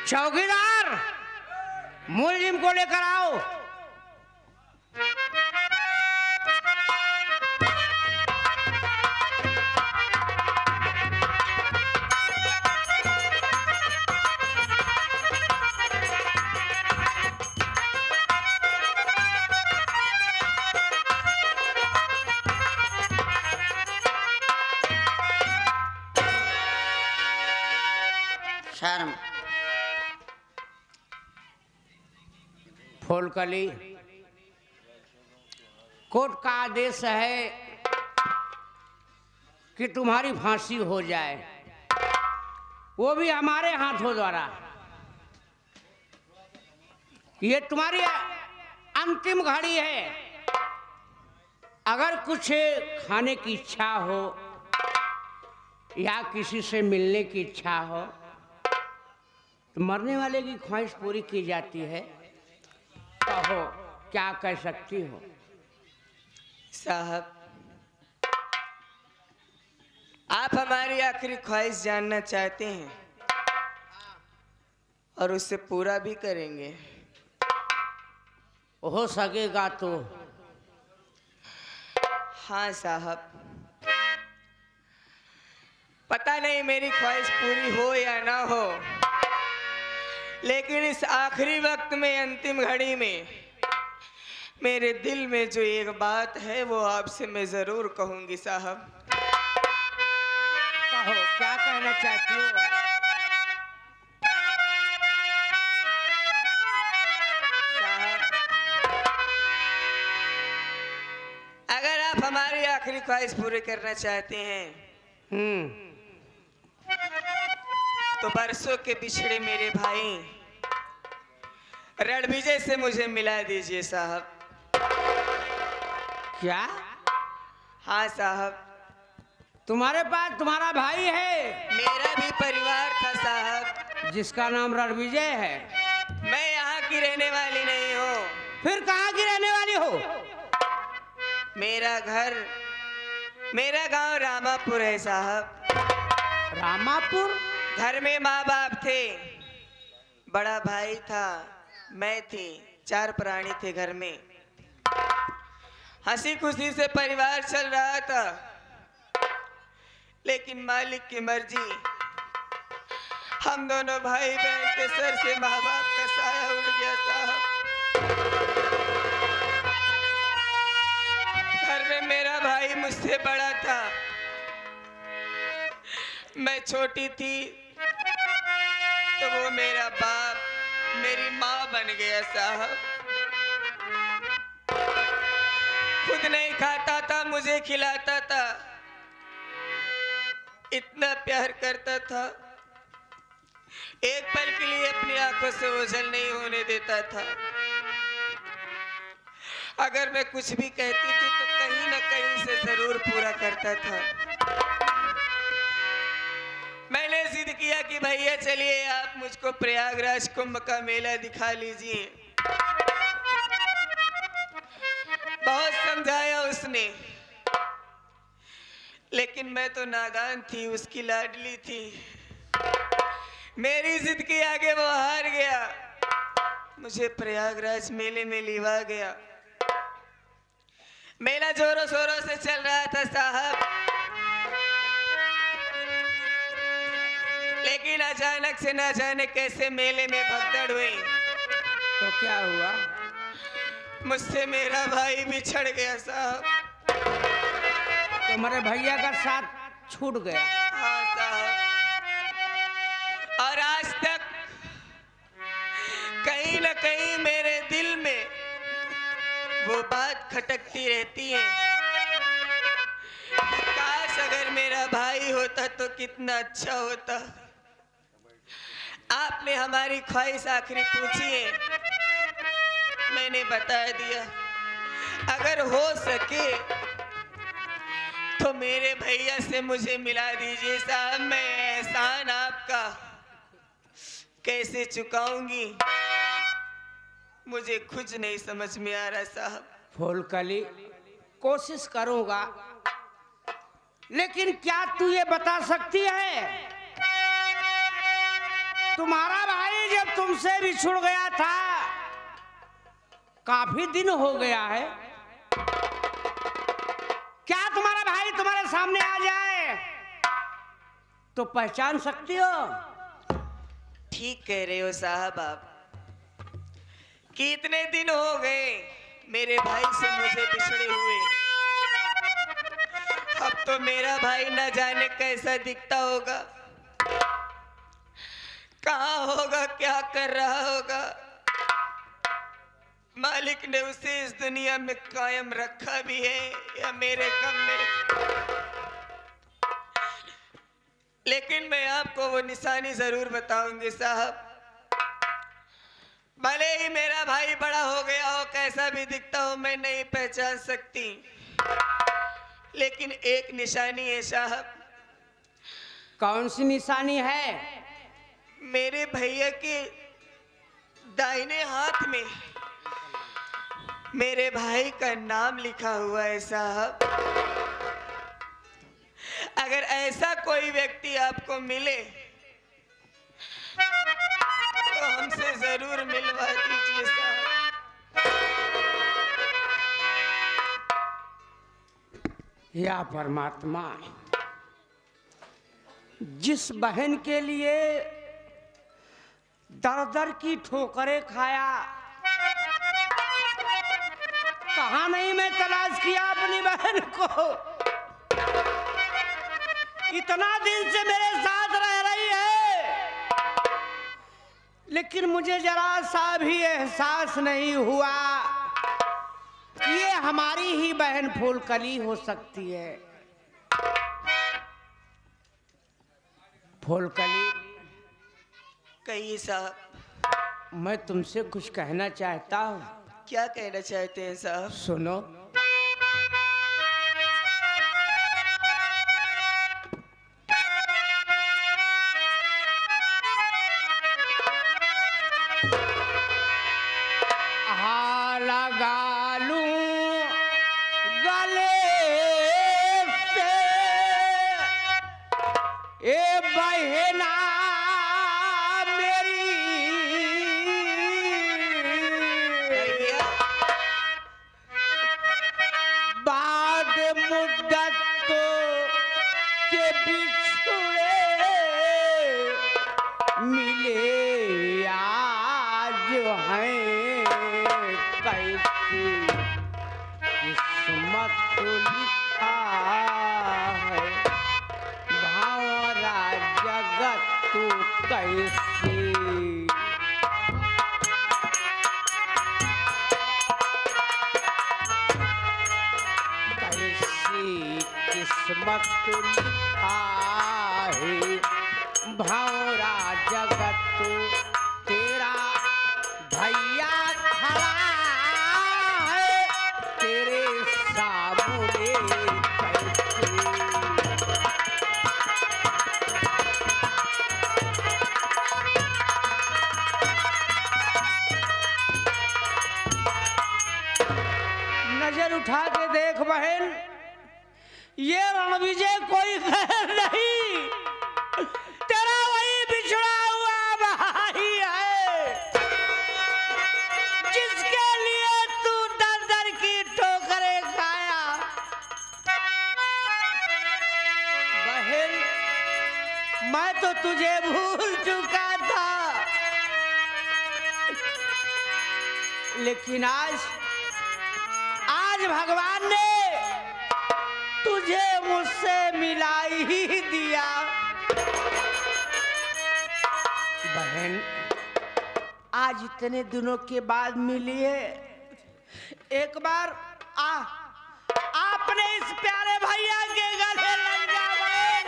चौकीदार, मुलजिम को लेकर आओ। शर्म फूलकली, कोर्ट का आदेश है कि तुम्हारी फांसी हो जाए, वो भी हमारे हाथों द्वारा। ये तुम्हारी अंतिम घड़ी है। अगर कुछ खाने की इच्छा हो या किसी से मिलने की इच्छा हो तो मरने वाले की ख्वाहिश पूरी की जाती है। कहो, क्या कह सकती हो? साहब, आप हमारी आखिरी ख्वाहिश जानना चाहते हैं और उससे पूरा भी करेंगे। हो सकेगा तो। हाँ साहब, पता नहीं मेरी ख्वाहिश पूरी हो या ना हो, लेकिन इस आखिरी वक्त में, अंतिम घड़ी में, मेरे दिल में जो एक बात है वो आपसे मैं जरूर कहूंगी साहब। कहो, क्या कहना चाहती हो? साहब, अगर आप हमारी आखिरी ख्वाहिश पूरी करना चाहते हैं तो बरसों के बिछड़े मेरे भाई रणविजय से मुझे मिला दीजिए साहब। क्या? हाँ साहब, तुम्हारे पास तुम्हारा भाई है? मेरा भी परिवार था साहब, जिसका नाम रणविजय है। मैं यहाँ की रहने वाली नहीं हूँ। फिर कहाँ की रहने वाली हो? मेरा गांव रामापुर है साहब। रामापुर? घर में माँ बाप थे, बड़ा भाई था, मैं थी, 4 प्राणी थे घर में। हंसी खुशी से परिवार चल रहा था, लेकिन मालिक की मर्जी, हम दोनों भाई बहन के सर से माँ बाप का साया उड़ गया साहब। घर में मेरा भाई मुझसे बड़ा था, मैं छोटी थी, तो वो मेरा बाप, मेरी माँ बन गया साहब। खुद नहीं खाता था, मुझे खिलाता था, इतना प्यार करता था, एक पल के लिए अपनी आंखों से ओझल नहीं होने देता था। अगर मैं कुछ भी कहती थी तो कहीं ना कहीं से जरूर पूरा करता था। मैंने जिद किया कि भैया चलिए आप मुझको प्रयागराज कुंभ का मेला दिखा लीजिए। बहुत समझाया उसने, लेकिन मैं तो नादान थी, उसकी लाडली थी। मेरी जिद के आगे वो हार गया, मुझे प्रयागराज मेले में लिवा गया। मेला जोरों शोरों से चल रहा था साहब, लेकिन अचानक से ना जाने कैसे मेले में भगदड़ हुई। तो क्या हुआ? मुझसे मेरा भाई बिछड़ गया साहब। तुम्हारे भैया का साथ छूट गया? हाँ साहब, और आज तक कहीं न कहीं मेरे दिल में वो बात खटकती रहती है, काश अगर मेरा भाई होता तो कितना अच्छा होता। आपने हमारी ख्वाहिश आखिरी पूछी है, मैंने बता दिया। अगर हो सके तो मेरे भैया से मुझे मिला दीजिए साहब। मैं एहसान आपका कैसे चुकाऊंगी, मुझे कुछ नहीं समझ में आ रहा साहब। फूलकली, कोशिश करूंगा, लेकिन क्या तू ये बता सकती है तुम्हारा भाई भाई जब तुमसे बिछुड़ गया था, काफी दिन हो गया है, क्या तुम्हारा भाई तुम्हारे सामने आ जाए तो पहचान सकती हो? ठीक कह रहे हो साहब आप, कि इतने दिन हो गए मेरे भाई से मुझे बिछड़े हुए। अब तो मेरा भाई न जाने कैसा दिखता होगा, कहाँ होगा, क्या कर रहा होगा। मालिक ने उसे इस दुनिया में कायम रखा भी है या मेरे गम में। लेकिन मैं आपको वो निशानी जरूर बताऊंगी साहब। भले ही मेरा भाई बड़ा हो गया हो, कैसा भी दिखता हो, मैं नहीं पहचान सकती, लेकिन एक निशानी है साहब। कौन सी निशानी है? मेरे भैया के दाहिने हाथ में मेरे भाई का नाम लिखा हुआ है साहब। अगर ऐसा कोई व्यक्ति आपको मिले तो हमसे जरूर मिलवा दीजिए साहब। या परमात्मा, जिस बहन के लिए दर दर की ठोकरें खाया, कहाँ नहीं मैं तलाश किया अपनी बहन को, इतना दिन से मेरे साथ रह रही है, लेकिन मुझे जरा सा भी एहसास नहीं हुआ कि ये हमारी ही बहन फूलकली हो सकती है। फूलकली, कहिए साहब। मैं तुमसे कुछ कहना चाहता हूँ। क्या कहना चाहते हैं साहब? सुनो। लगा लूं गले से ए बहना मेरी, बाद मुद्दत तो के बिछुड़े मिले आज हैं, कैसी किस्मत लिखा है भावरा जगत तू कैसी। कैसी किस्मत लिखा है भावरा जगत तू, तेरा भैया खड़ा है तेरे सामने कैसे। नजर उठा के देख बहन, ये रणविजय कोई गैर नहीं, तेरा वही बिछड़ा हुआ भाई है जिसके लिए तू दर दर की ठोकरें खाया। बहन, मैं तो तुझे भूल चुका था, लेकिन आज भगवान ने तुझे मुझसे मिला ही दिया। बहन, आज इतने दिनों के बाद मिली है, एक बार आपने इस प्यारे भैया के गले लग जा बहन,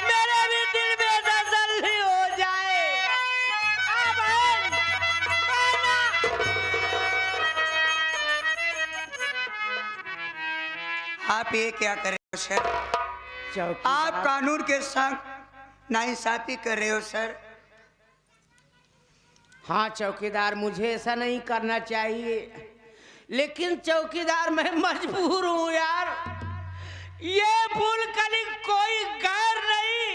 मेरे भी दिल में तसल्ली हो जाए। बहन, आप ये क्या कर रहे हो सर? आप कानून के संग नाइंसाफी कर रहे हो सर। हाँ चौकीदार, मुझे ऐसा नहीं करना चाहिए, लेकिन चौकीदार मैं मजबूर हूँ यार। ये फूलकली कोई गैर नहीं,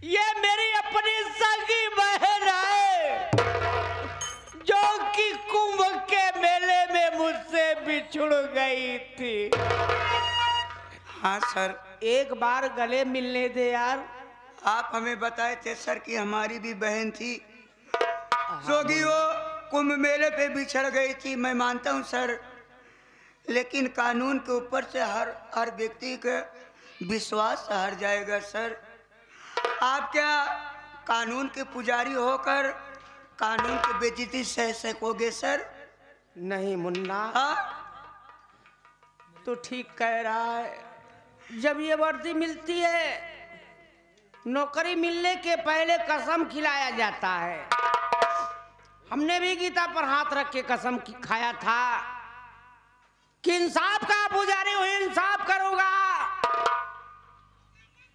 ये मेरी अपनी सगी बहन गई थी। हाँ सर, एक बार गले मिलने दे यार। आप हमें बताए थे सर कि हमारी भी बहन थी जो कि वो कुंभ मेले पे बिछड़ गई थी। मैं मानता हूँ सर, लेकिन कानून के ऊपर से हर व्यक्ति का विश्वास हार जाएगा सर। आप क्या कानून के पुजारी होकर कानून की बेइज्जती सह सकोगे सर? नहीं मुन्ना, हाँ, तो ठीक कह रहा है। जब ये वर्दी मिलती है, नौकरी मिलने के पहले कसम खिलाया जाता है। हमने भी गीता पर हाथ रख के कसम खाया था कि इंसाफ का पुजारी हूं, इंसाफ करूंगा।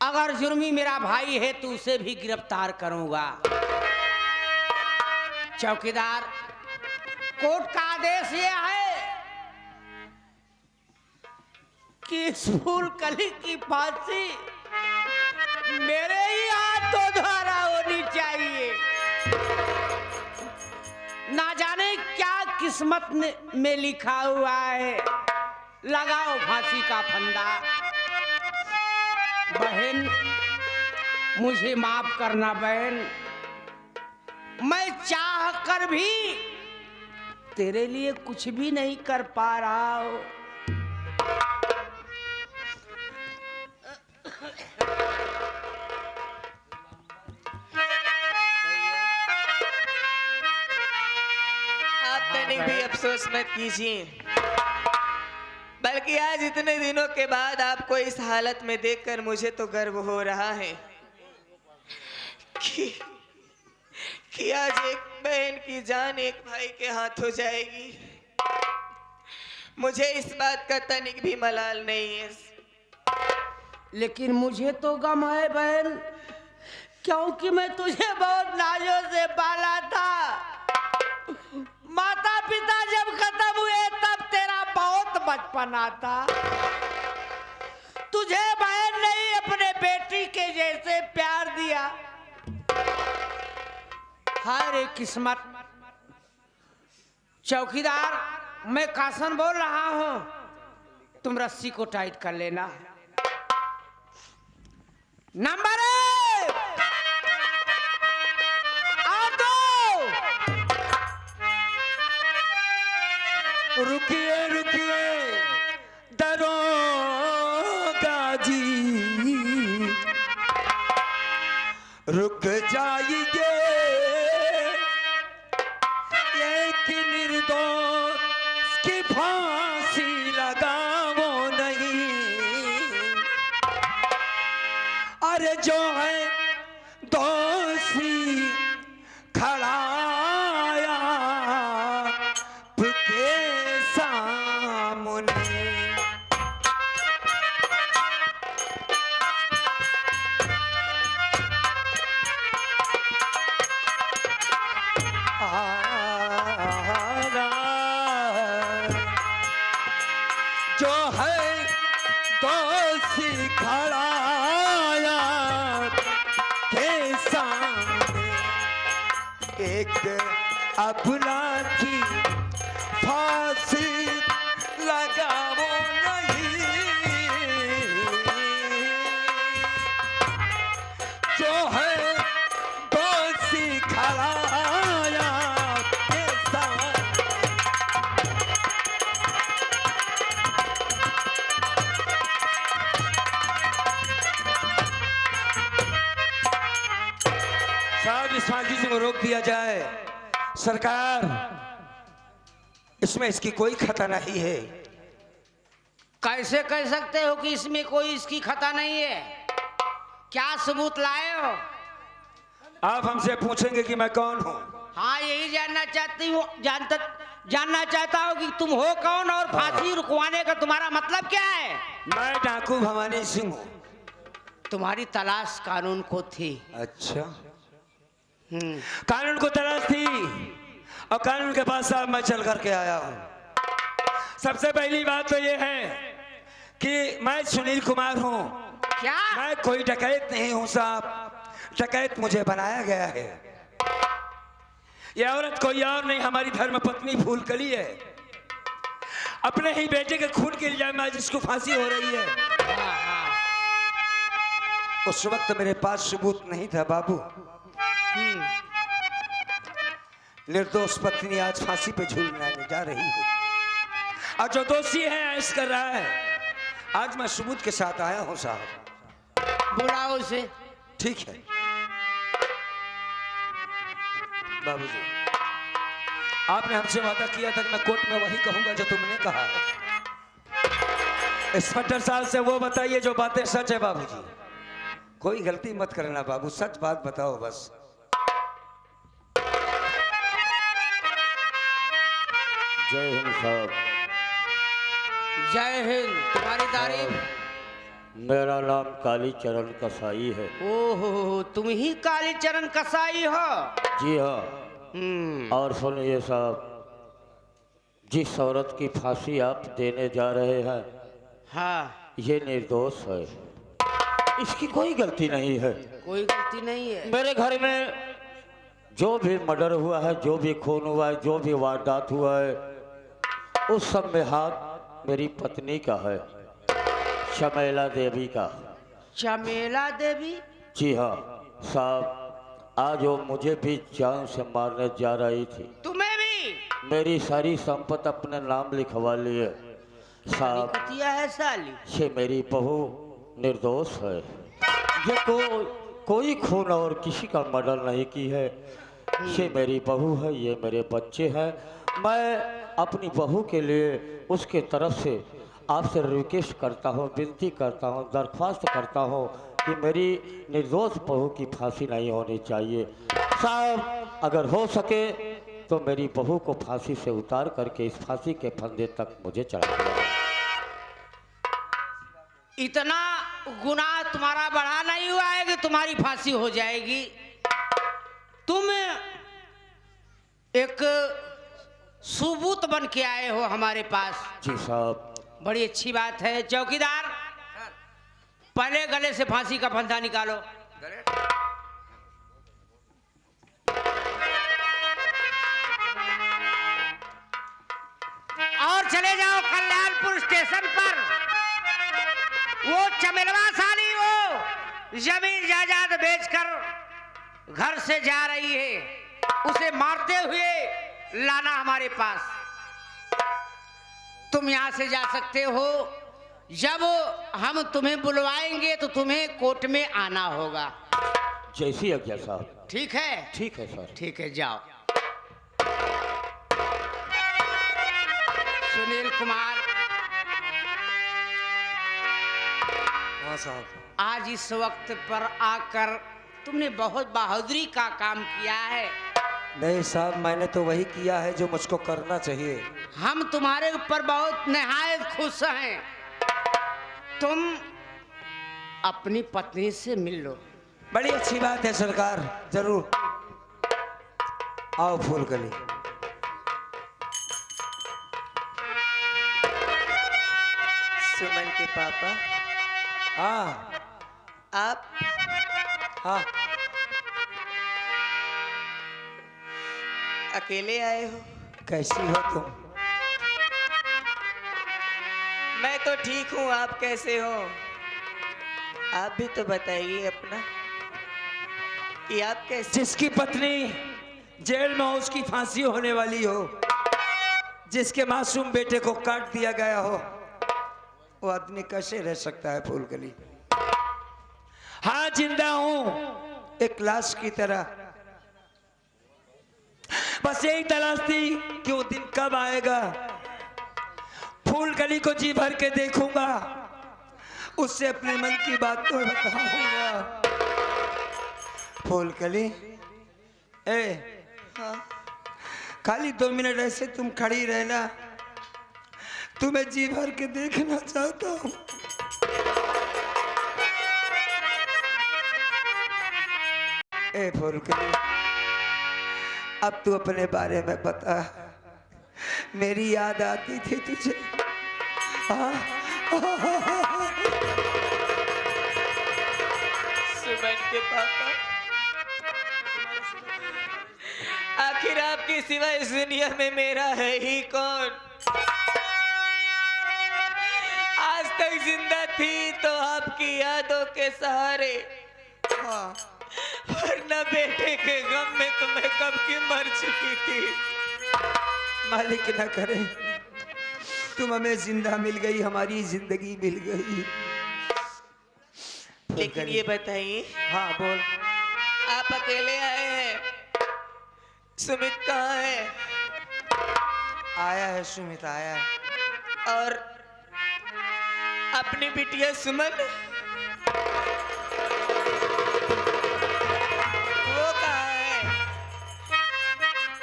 अगर जुर्मी मेरा भाई है तो उसे भी गिरफ्तार करूंगा। चौकीदार, कोर्ट का आदेश ये है कि इस फूल कली की फांसी मेरे ही हाथों द्वारा होनी चाहिए। ना जाने क्या किस्मत में लिखा हुआ है। लगाओ फांसी का फंदा। बहन, मुझे माफ करना बहन, मैं चाह कर भी तेरे लिए कुछ भी नहीं कर पा रहा हूं। आप तनिक भी अफसोस मत कीजिए, बल्कि आज इतने दिनों के बाद आपको इस हालत में देखकर मुझे तो गर्व हो रहा है कि आज एक बहन की जान एक भाई के हाथ हो जाएगी। मुझे इस बात का तनिक भी मलाल नहीं है। लेकिन मुझे तो गम है बहन, क्योंकि मैं तुझे बहुत नाजों से पाला था। माता पिता जब खत्म हुए तब तेरा बहुत बचपना था। तुझे बहन नहीं अपने बेटी के जैसे प्यार दिया। हाय रे किस्मत। चौकीदार, मैं कासन बोल रहा हूं, तुम रस्सी को टाइट कर लेना। नंबर 1 और 2। रुकिए रुकिए दरोगा जी, रुक जाइए, एक निर्दोष की फांसी लगाओ नहीं। अरे जो है दोषी खड़ा आपके सामने। जो है दोषी खड़ा के सामने, एक अपना की फांसी लगाओ नहीं। जो है दोषी खड़ा के सामने। साहब, इस फांसी से रोक दिया जाए। सरकार, इसमें इसकी कोई खता नहीं है। कैसे कह सकते हो कि इसमें कोई इसकी खता नहीं है? क्या सबूत लाए हो? आप हमसे पूछेंगे कि मैं कौन हूँ? हाँ, यही जानना चाहता हूँ कि तुम हो कौन और फांसी रुकवाने का तुम्हारा मतलब क्या है? मैं डाकू भवानी सिंह हूँ। तुम्हारी तलाश कानून को थी। अच्छा, कानून को तलाश थी और कानून के पास साहब मैं चल करके आया हूँ। सबसे पहली बात तो ये है कि मैं सुनील कुमार हूँ। क्या? मैं कोई डकैत नहीं हूँ साहब, डकैत मुझे बनाया गया है। यह औरत कोई और नहीं, हमारी धर्म पत्नी फूलकली है। अपने ही बेटे के खून के इल्जाम में जिसको फांसी हो रही है, हाँ हाँ। उस वक्त मेरे पास सबूत नहीं था बाबू। निर्दोष पत्नी आज फांसी पे झूलने जा रही है, और जो दोषी है ऐश कर रहा है। आज मैं सबूत के साथ आया हूं साहब। बुलाओ उसे। ठीक है बाबूजी, आपने हमसे वादा किया था कि मैं कोर्ट में वही कहूंगा जो तुमने कहा है। इंस्पेक्टर साहब से वो बताइए जो बातें सच है बाबूजी। कोई गलती मत करना बाबू, सच बात बताओ बस। जय हिंद साहब। जय हिंद। तुम्हारी तारीफ। मेरा नाम कालीचरण कसाई है। ओहो, तुम ही कालीचरण कसाई हो? जी हाँ। और सुनिए साहब, जिस औरत की फांसी आप देने जा रहे हैं, हाँ। ये निर्दोष है, इसकी कोई गलती नहीं है। कोई गलती नहीं है। मेरे घर में जो भी मर्डर हुआ है, जो भी खून हुआ है, जो भी वारदात हुआ है, उस सब में हाथ मेरी पत्नी का है, चमेला देवी का। चमेला देवी? जी हाँ साहब, आज वो मुझे भी जान से मारने जा रही थी। तुम्हें भी? मेरी सारी संपत्ति अपने नाम लिखवा ली है साहब। कुतिया है साली। ये मेरी बहू निर्दोष है। ये कोई खून और किसी का मर्डर नहीं की है। ये मेरी बहू है, ये मेरे बच्चे हैं। मैं अपनी बहू के लिए उसके तरफ से आपसे रिक्वेस्ट करता हूँ, विनती करता हूँ, दरख्वास्त करता हूँ कि मेरी निर्दोष बहू की फांसी नहीं होनी चाहिए साहब। अगर हो सके तो मेरी बहू को फांसी से उतार करके इस फांसी के फंदे तक मुझे चढ़ा दिया। इतना गुनाह तुम्हारा बढ़ा नहीं हुआ है कि तुम्हारी फांसी हो जाएगी। तुम एक सबूत बन के आए हो हमारे पास। जी साहब। बड़ी अच्छी बात है। चौकीदार, पहले गले से फांसी का फंदा निकालो। और चले जाओ कल्याणपुर स्टेशन पर। वो चमेलवा साली वो जमीन जायदाद बेचकर घर से जा रही है, उसे मारते हुए लाना हमारे पास। तुम यहां से जा सकते हो। जब हम तुम्हें बुलवाएंगे तो तुम्हें कोर्ट में आना होगा। जैसी आज्ञा साहब। ठीक है? ठीक है सर। ठीक है, जाओ। सुनील कुमार, हाँ साहब। आज इस वक्त पर आकर तुमने बहुत बहादुरी का काम किया है। नहीं साहब, मैंने तो वही किया है जो मुझको करना चाहिए। हम तुम्हारे ऊपर बहुत निहायत खुश हैं। तुम अपनी पत्नी से मिल लो। बड़ी अच्छी बात है सरकार, जरूर। आओ फूलकली। सुमन के पापा, हाँ आप हाँ। अकेले आए हो? कैसी हो तुम? मैं तो ठीक हूँ, आप कैसे हो? आप भी तो बताइए अपना कि आप कैसे। जिसकी पत्नी जेल में हो, उसकी फांसी होने वाली हो, जिसके मासूम बेटे को काट दिया गया हो, वो आदमी कैसे रह सकता है फूलकली? हाँ, जिंदा हूं एक लाश की तरह। बस यही तलाश थी कि वो दिन कब आएगा, फूलकली को जी भर के देखूंगा, उससे अपने मन की बात को बताऊंगा। फूलकली, ए हाँ, खाली 2 मिनट ऐसे तुम खड़ी रहना, तुम्हें जी भर के देखना चाहता हूँ। ए फूलकली, अब तू अपने बारे में बता। मेरी याद आती थी तुझे। सुमन के पापा, आखिर आपके सिवा इस दुनिया में मेरा है ही कौन? तक जिंदा थी तो आपकी यादों के सहारे, हाँ वरना बेटे के गम में तो मैं कब की मर चुकी थी। मालिक न करे तुम हमें जिंदा मिल गई, हमारी जिंदगी मिल गई। लेकिन ये बताइए, हाँ बोल। आप अकेले आए हैं, सुमित कहाँ है? आया है सुमित, आया है। और अपनी बिटिया सुमन, वो कहाँ है?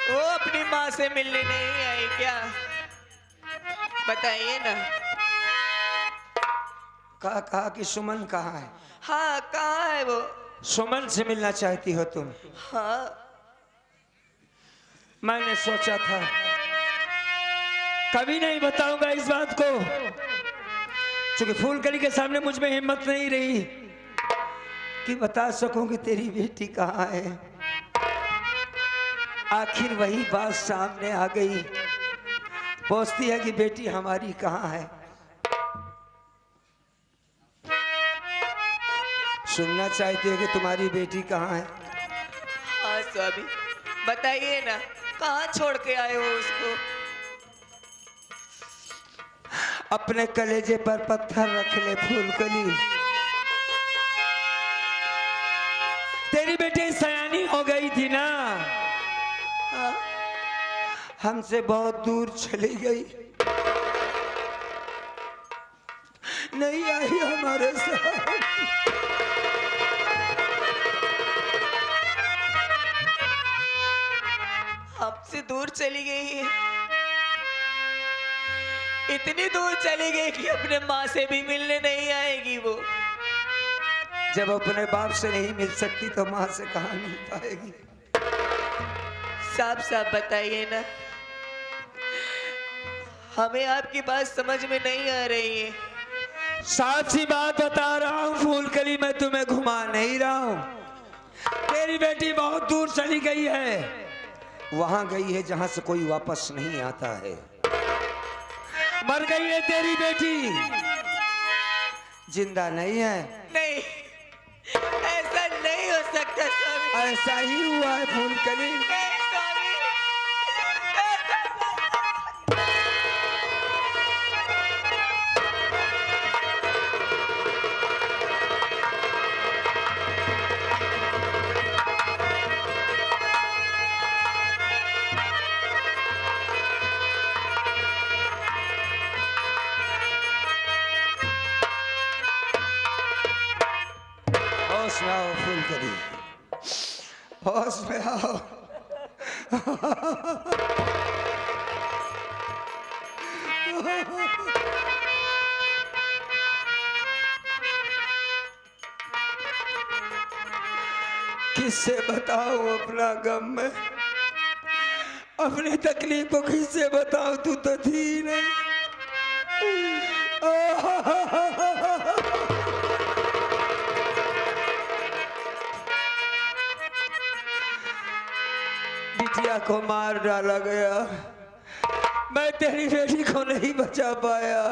वो अपनी माँ से मिलने नहीं आई क्या? बताइए ना। कहा कि सुमन कहाँ है? हाँ, कहाँ है वो? सुमन से मिलना चाहती हो तुम? हाँ, मैंने सोचा था कभी नहीं बताऊंगा इस बात को, क्योंकि फूलकली के सामने मुझ में हिम्मत नहीं रही कि बता सकूं कि तेरी बेटी कहाँ है। आखिर वही बात सामने आ गई, पूछती है कि बेटी हमारी कहाँ है। सुनना चाहती है कि तुम्हारी बेटी कहाँ है। हाँ स्वामी, बताइए ना, कहाँ छोड़ के आए हो उसको? अपने कलेजे पर पत्थर रख ले फूलकली, तेरी बेटी सयानी हो गई थी ना, हमसे बहुत दूर चली गई, नहीं आई हमारे साथ। हमसे दूर चली गई है, इतनी दूर चली गई कि अपने माँ से भी मिलने नहीं आएगी वो। जब अपने बाप से नहीं मिल सकती तो माँ से कहाँ मिल पाएगी। साफ साफ बताइए ना, हमें आपकी बात समझ में नहीं आ रही है। साफ सी बात बता रहा हूँ फूलकली, मैं तुम्हें घुमा नहीं रहा हूँ। तेरी बेटी बहुत दूर चली गई है, वहां गई है जहां से कोई वापस नहीं आता है। मर गई है तेरी बेटी, जिंदा नहीं है। नहीं, ऐसा नहीं हो सकता स्वामी। ऐसा ही हुआ है फूलकली। नहीं स्वामी, ऐसा होश में आओ फूलकली, होश में आओ। किससे बताओ अपना गम में, अपनी तकलीफ को किससे बताओ, तू तो थी नहीं। बिटिया को मार डाला गया, मैं तेरी बेटी को नहीं बचा पाया।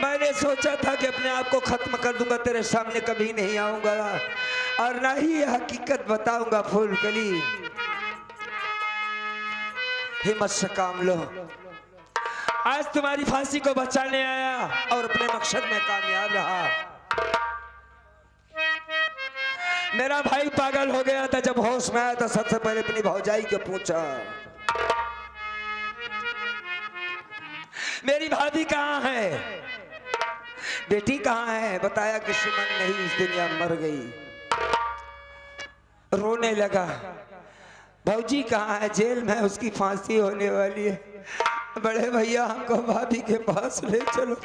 मैंने सोचा था कि अपने आप को खत्म कर दूंगा, तेरे सामने कभी नहीं आऊंगा और ना ही ये हकीकत बताऊंगा फूलकली। हिम्मत से काम लो, आज तुम्हारी फांसी को बचाने आया और अपने मकसद में कामयाब रहा। मेरा भाई पागल हो गया था, जब होश में आया था सबसे पहले अपनी भौजाई को पूछा मेरी भाभी कहाँ है, बेटी कहाँ है। बताया कि सुमन नहीं, इस दुनिया मर गई। रोने लगा, भौजी कहाँ है, जेल में, उसकी फांसी होने वाली है। बड़े भैया हमको भाभी के पास ले चलो,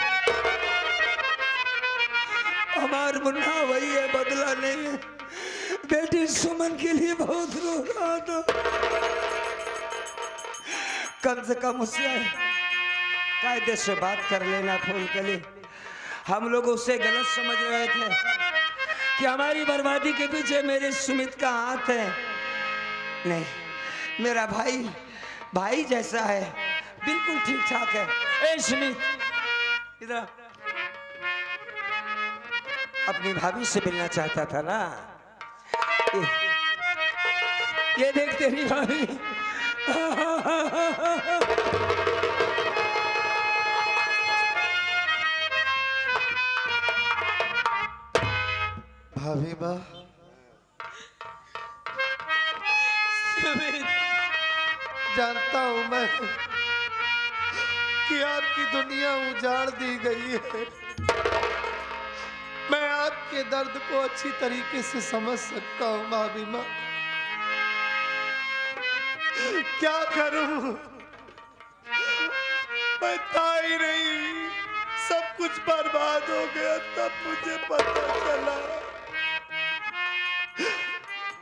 हमार मुन्ना वही है, बदला नहीं है। बेटी सुमन के लिए बहुत रो रहा था, कम से कम उससे कायदे से बात कर लेना फूलकली। हम लोग उससे गलत समझ रहे थे कि हमारी बर्बादी के पीछे मेरे सुमित का हाथ है। नहीं, मेरा भाई भाई जैसा है, बिल्कुल ठीक ठाक है। ए सुमित, इधर अपनी भाभी से मिलना चाहता था ना। ये देख तेरी भाभी। भाभी माँ, जानता हूँ मैं कि आपकी दुनिया उजाड़ दी गई है। मैं आपके दर्द को अच्छी तरीके से समझ सकता हूँ भाभी माँ। क्या करूं, मैं था ही नहीं, सब कुछ बर्बाद हो गया। तब मुझे पता चला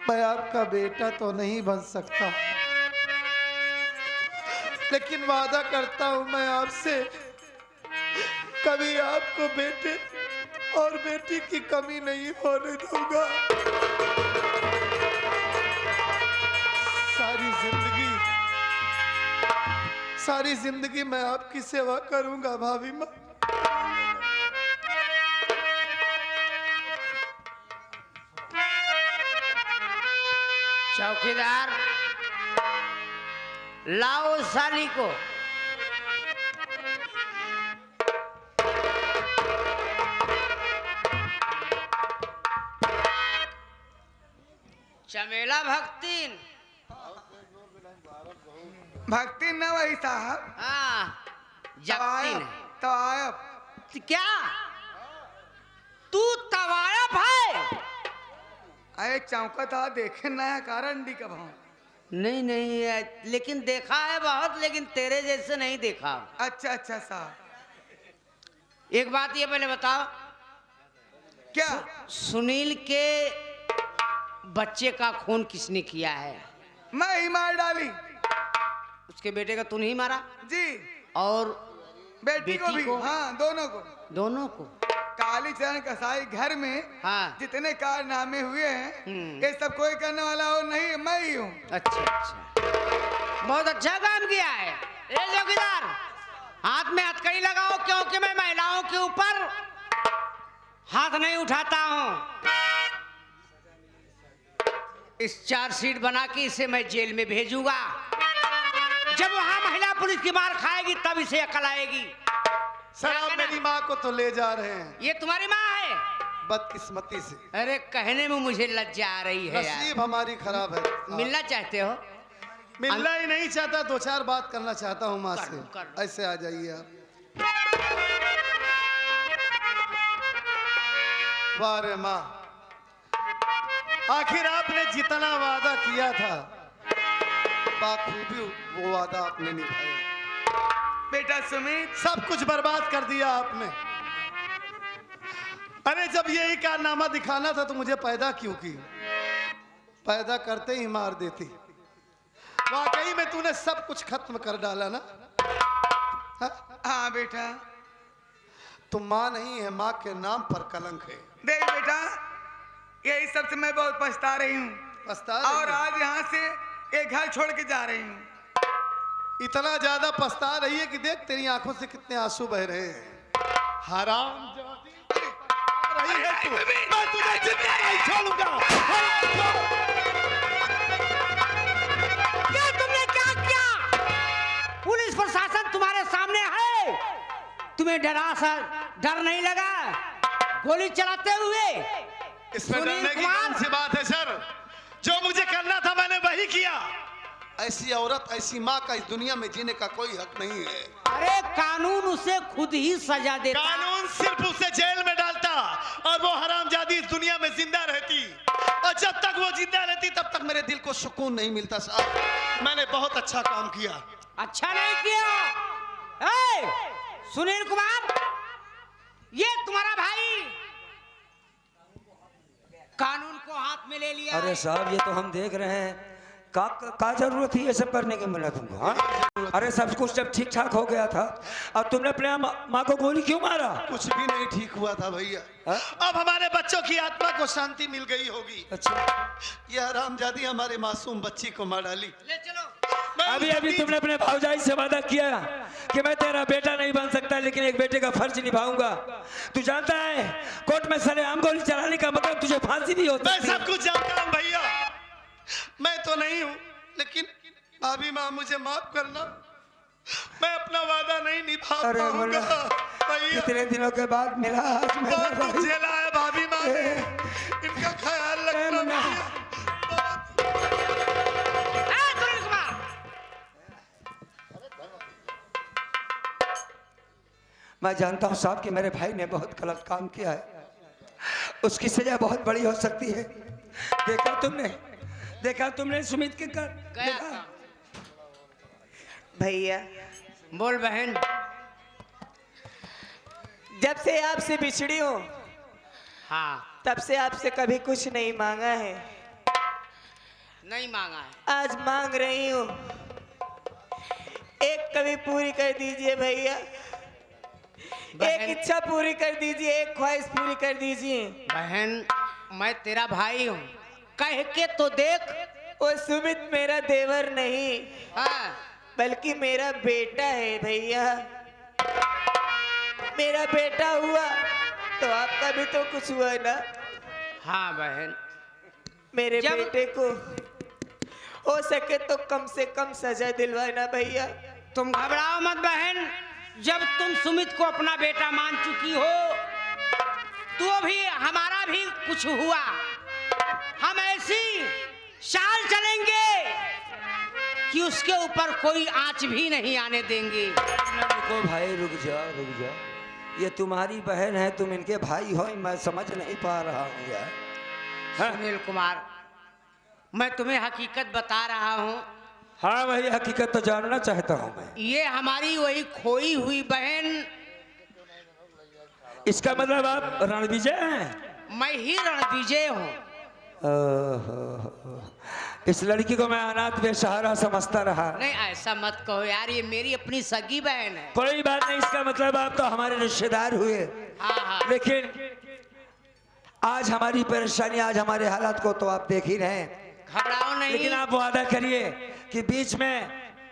मैं आपका बेटा तो नहीं बन सकता, लेकिन वादा करता हूं मैं आपसे, कभी आपको बेटे और बेटी की कमी नहीं होने दूंगा। सारी जिंदगी मैं आपकी सेवा करूंगा भाभी माँ। चौकीदार, लाओ साली को। चमेला भक्तिन। भक्ति न वही साहब। हाँ, जक्तिन। तवायब। क्या तू तवायब है? अरे चौका था, देखे नया कारण डी का भाव। नहीं नहीं, लेकिन देखा है बहुत, लेकिन तेरे जैसे नहीं देखा। अच्छा अच्छा साहब, एक बात ये पहले बताओ, क्या सुनील के बच्चे का खून किसने किया है? मैं ही मार डाली। उसके बेटे का तूने ही मारा? जी। और बेटी को भी? हाँ, दोनों को। दोनों को? कालीचरण कसाई घर में हाँ। जितने कारनामे हुए हैं, ये सब कोई करने वाला हो नहीं, मैं ही हूँ। अच्छा अच्छा, बहुत अच्छा काम किया है। ए चौकीदार, हाथ में हथकड़ी लगाओ, क्योंकि मैं महिलाओं के ऊपर हाथ नहीं उठाता हूँ। इस चार्जशीट बना के इसे मैं जेल में भेजूंगा। जब वहां महिला पुलिस की मार खाएगी तब इसे अकल आएगी। सर, आप मेरी माँ को तो ले जा रहे हैं। ये तुम्हारी माँ है? बदकिस्मती से। अरे कहने में मुझे लज्जा आ रही है यार। नसीब हमारी खराब है। मिलना चाहते हो? मिलना ही नहीं चाहता, दो चार बात करना चाहता हूँ माँ से। कर। ऐसे आ जाइए आप। वाह रे माँ, आखिर आपने जितना वादा किया था बाखूबी वो वादा आपने निभाया। बेटा सुमित, सब कुछ बर्बाद कर दिया आपने। अरे जब यही कारनामा दिखाना था तो मुझे पैदा क्यों की? पैदा करते ही मार देती। वाकई में तूने सब कुछ खत्म कर डाला ना? हाँ बेटा। तुम माँ नहीं है, माँ के नाम पर कलंक है। देख बेटा, यही सब से मैं बहुत पछता रही हूँ। पछता रही और है? आज यहाँ से एक घर छोड़ के जा रही हूँ। इतना ज्यादा पछता रही है कि देख तेरी आंखों से कितने आंसू बह रहे हैं। हराम रही है तू। मैं तुझे जिंदा नहीं छोड़ूंगा। क्या तुमने क्या किया? पुलिस प्रशासन तुम्हारे सामने है, तुम्हें डर नहीं लगा गोली चलाते हुए? इसमें डरने की कौन सी बात है सर? जो मुझे करना था मैंने वही किया। ऐसी औरत, ऐसी माँ का इस दुनिया में जीने का कोई हक नहीं है। अरे कानून उसे खुद ही सजा देता। कानून सिर्फ उसे जेल में डालता और वो हरामजादी इस दुनिया में जिंदा रहती। और जब तक वो जिंदा रहती तब तक मेरे दिल को सुकून नहीं मिलता। साहब, मैंने बहुत अच्छा काम किया। अच्छा नहीं किया? सुनील कुमार, ये तुम्हारा भाई कानून को हाथ में ले लिया। अरे साहब, ये तो हम देख रहे हैं। का जरूरत थी ये सब करने की मिला तुमको? हाँ, अरे सब कुछ जब ठीक ठाक हो गया था और तुमने अपने माँ को गोली क्यों मारा? कुछ भी नहीं ठीक हुआ था भैया। अब हमारे बच्चों की आत्मा को शांति मिल गई होगी। अच्छा, ये हरामजादी हमारे मासूम बच्ची को मार डाली। ले चलो। अभी तुमने अपने भावजाई से वादा किया कि मैं तेरा बेटा नहीं बन सकता, लेकिन एक बेटे का फर्ज निभाऊंगा। तू जानता है कोर्ट में सरेआम गोली चलाने का मतलब तुझे फांसी भी होती है। मैं सब कुछ जानता हूँ भैया, मैं तो नहीं हूँ, लेकिन भाभी माँ मुझे माफ करना, मैं अपना वादा नहीं निभा पाऊंगा भैया। इतने दिनों के बाद मिला आज मेरा बहुत भाई। कुछ झेला है भाभी माँ ने, इनका ख्याल रखना भैया। मैं जानता हूँ साहब कि मेरे भाई ने बहुत गलत काम किया है, उसकी सजा बहुत बड़ी हो सकती है। देखा तुमने सुमित के कर देखा? भैया बोल बहन। जब से आपसे बिछड़ी हूँ हाँ, तब से आपसे कभी कुछ नहीं मांगा है, नहीं मांगा है। आज मांग रही हूँ। एक कभी पूरी कर दीजिए भैया, एक इच्छा पूरी कर दीजिए, एक ख्वाहिश पूरी कर दीजिए। बहन मैं तेरा भाई हूँ, कह के तो देख। वो सुमित मेरा देवर नहीं, हाँ, बल्कि मेरा बेटा है भैया। मेरा बेटा हुआ तो आपका भी तो कुछ हुआ ना। हाँ बहन, मेरे जब- बेटे को हो सके तो कम से कम सजा दिलवाना भैया। तुम घबराओ मत बहन। जब तुम सुमित को अपना बेटा मान चुकी हो तो भी हमारा भी कुछ हुआ, हम ऐसी चाल चलेंगे कि उसके ऊपर कोई आंच भी नहीं आने देंगे। रुको भाई, रुक जा। ये तुम्हारी बहन है, तुम इनके भाई हो, मैं समझ नहीं पा रहा हूँ यार। सुनील कुमार, मैं तुम्हें हकीकत बता रहा हूँ। हाँ वही हकीकत तो जानना चाहता हूँ मैं। ये हमारी वही खोई हुई बहन, इसका मतलब आप रणविजय हैं? मैं ही रणविजय हूँ। इस लड़की को मैं अनाथ बेसहारा समझता रहा। नहीं ऐसा मत कहो यार, ये मेरी अपनी सगी बहन है। कोई बात नहीं, इसका मतलब आप तो हमारे रिश्तेदार हुए। हाँ हाँ, लेकिन आज हमारी परेशानी, आज हमारे हालात को तो आप देख ही रहे हैं। घबराओ नहीं। लेकिन आप वादा करिए कि बीच में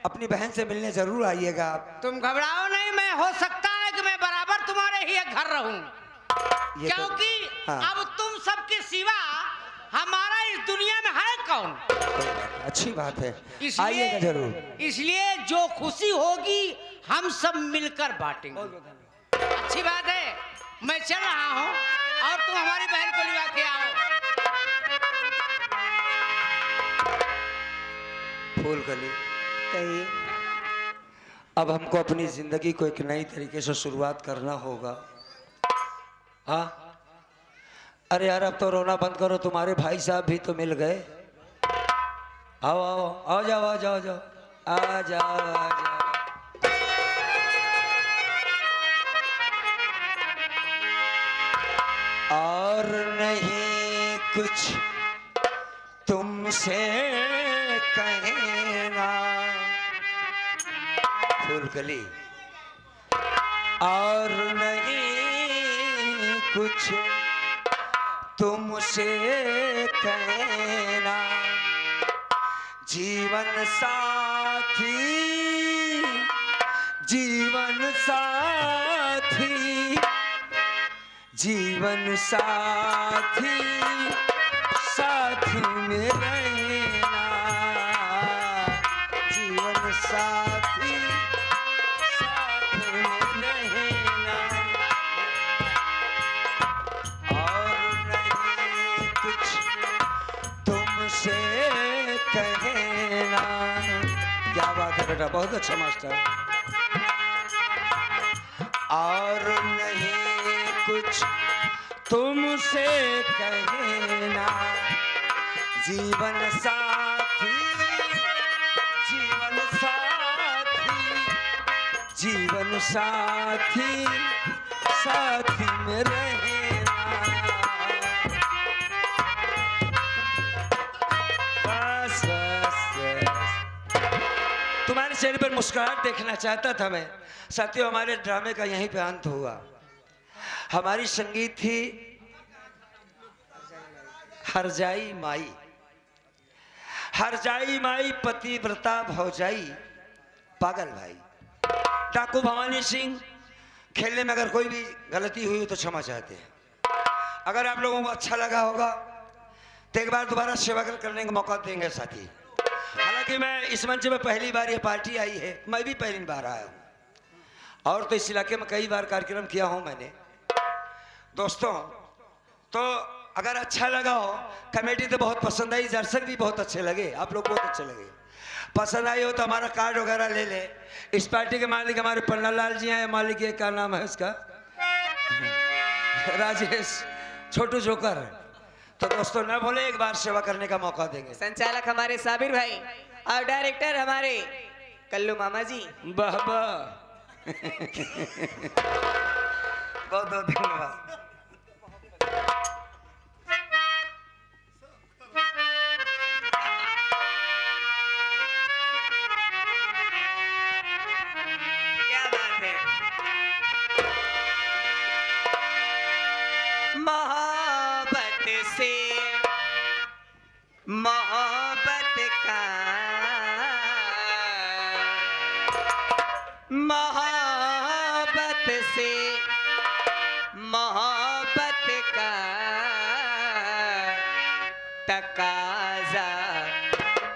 अपनी बहन से मिलने जरूर आइएगा आप। तुम घबराओ नहीं, मैं हो सकता है कि मैं बराबर तुम्हारे ही घर रहूं, ये तो- क्योंकि हाँ। अब तुम सबके सिवा हमारा इस दुनिया में है कौन। अच्छी बात है, इसलिए आइएगा जरूर। इसलिए जो खुशी होगी हम सब मिलकर बांटेंगे। अच्छी बात है, मैं चल रहा हूँ और तुम हमारी बहन को लिवा के आओ। फूलकली, कहिए। अब हमको अपनी जिंदगी को एक नई तरीके से शुरुआत करना होगा। हाँ, अरे यार अब तो रोना बंद करो, तुम्हारे भाई साहब भी तो मिल गए। आओ आओ, आ जाओ आ जाओ आ जाओ आ जाओ आ जाओ। और नहीं कुछ तुमसे कहना फूलकली, और नहीं कुछ तुमसे कहना। जीवन साथी, जीवन साथी, जीवन साथी, साथ में रहना। जीवन साथी, साथ में रहना। और नहीं कुछ तुमसे कहना। क्या बात है बेटा, बहुत अच्छा मास्टर। और नहीं कुछ तुमसे कहना। जीवन साथी, जीवन साथी, जीवन साथी, साथी में रहना। बस बस बस। तुम्हारे चेहरे पर मुस्कुराहट देखना चाहता था मैं। साथियों, हमारे ड्रामे का यहीं पे अंत हुआ। हमारी संगीत थी हरजाई माई। हरजाई माई, पतिव्रता भौजाई, पागल भाई। डाकू भवानी सिंह, खेलने में अगर कोई भी गलती हुई हो तो क्षमा चाहते हैं। अगर आप लोगों को अच्छा लगा होगा तो एक बार दोबारा सेवा करने का मौका देंगे साथी। हालांकि मैं इस मंच में पहली बार ये पार्टी आई है, मैं भी पहली बार आया हूँ, और तो इस इलाके में कई बार कार्यक्रम किया हूँ मैंने। दोस्तों, तो अगर अच्छा लगा हो, कमेटी तो बहुत पसंद आई, दर्शक भी बहुत अच्छे लगे, आप लोग बहुत अच्छे लगे, पसंद आई हो तो हमारा कार्ड वगैरह ले ले। इस पार्टी के मालिक हमारे पन्ना लाल जी हैं, मालिक ये क्या नाम है उसका, राजेश छोटू जोकर। तो दोस्तों न भूले, एक बार सेवा करने का मौका देंगे। संचालक हमारे साबिर भाई और डायरेक्टर हमारे कल्लू मामा जी। वाह वाह, बहुत बहुत धन्यवाद। क्या बात है। मोहब्बत से मोहब्बत का, मोहब्बत से मोहब्बत का तकाजा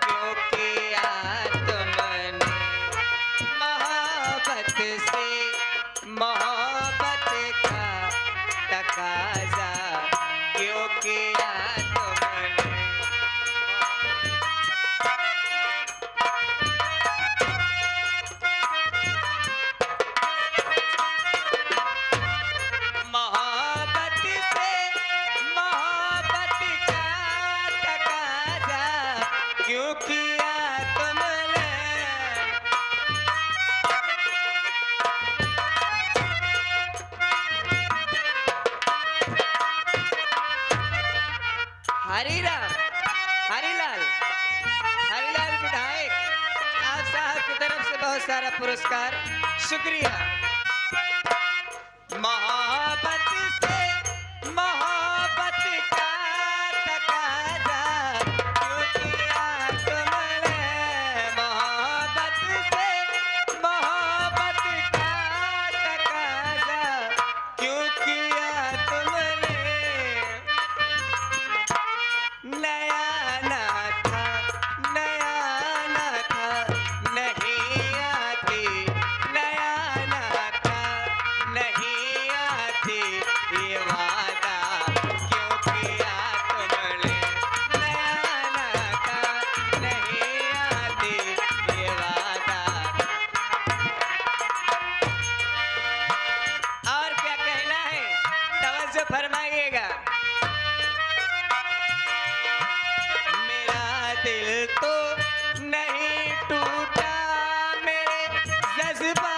क्यों किया तुमने, मोहब्बत से मोहब्बत का तकाजा क्यों किया तुमने। मोहब्बत से मोहब्बत का तकाजा क्यों किया तुमने। हरिलाल हरिलाल विधायक, आप साहब की तरफ से बहुत सारा पुरस्कार, शुक्रिया। मोहब्बत से मोहब्बत का तकाजा क्यों किया तुमने, मोहब्बत से मोहब्बत का तकाजा क्यों किया तुमने। नया ना था नहीं आती, नया ना था नहीं आती, ये वादा क्यों किया तुमने। नया ना था नहीं आती, ये वादा। और क्या कहना है, तवज्जो फरमाइएगा। मेरा दिल तो नहीं टूटा, मेरे जज्बा